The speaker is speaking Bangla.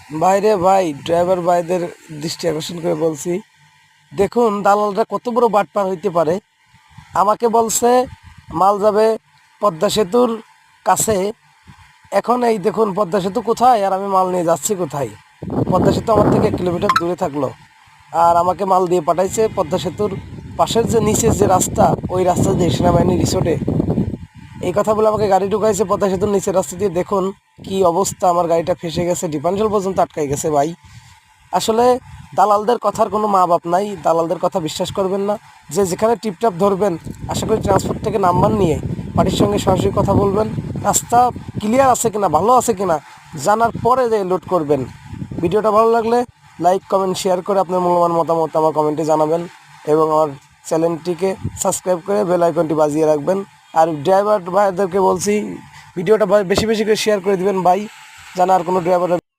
বাইরে ভাই, ড্রাইভার ভাইদের দৃষ্টি আকর্ষণ করে বলছি, দেখুন দালালরা কত বড় বাটপার হইতে পারে। আমাকে বলছে মাল যাবে পদ্মা সেতুর কাছে। এখন এই দেখুন পদ্মা সেতু কোথায় আর আমি মাল নিয়ে যাচ্ছি কোথায়। পদ্মা সেতু আমার থেকে 1 কিলোমিটার দূরে থাকলো, আর আমাকে মাল দিয়ে পাঠাইছে পদ্মা সেতুর পাশের যে নিচের যে রাস্তা, ওই রাস্তা দিয়ে সেনাবাহিনী রিসোর্টে। এই কথা বলে আমাকে গাড়ি ঢুকাইছে পদ্মা সেতুর নিচের রাস্তা দিয়ে। দেখুন কি অবস্থা, আমার গাড়িটা ফেসে গেছে, ডিপাঞ্জল পর্যন্ত আটকাই গেছে ভাই। আসলে দালালদের কথার কোনো মা বাপ নাই, দালালদের কথা বিশ্বাস করবেন না। যে যেখানে টিপটাপ ধরবেন, আশা করি ট্রান্সপোর্ট থেকে নাম্বার নিয়ে পার্টির সঙ্গে সরাসরি কথা বলবেন, রাস্তা ক্লিয়ার আছে কিনা, ভালো আছে কিনা জানার পরে যে লোড করবেন। ভিডিওটা ভালো লাগলে লাইক কমেন্ট শেয়ার করে আপনার মূল্যবান মতামত আমার কমেন্টে জানাবেন, এবং আমার চ্যানেলটিকে সাবস্ক্রাইব করে বেল আইকনটি বাজিয়ে রাখবেন। আর ড্রাইভার ভাইদেরকে বলছি, ভিডিওটা বেশি বেশি করে শেয়ার করে দিবেন ভাই, যেন আর কোনো ড্রাইভার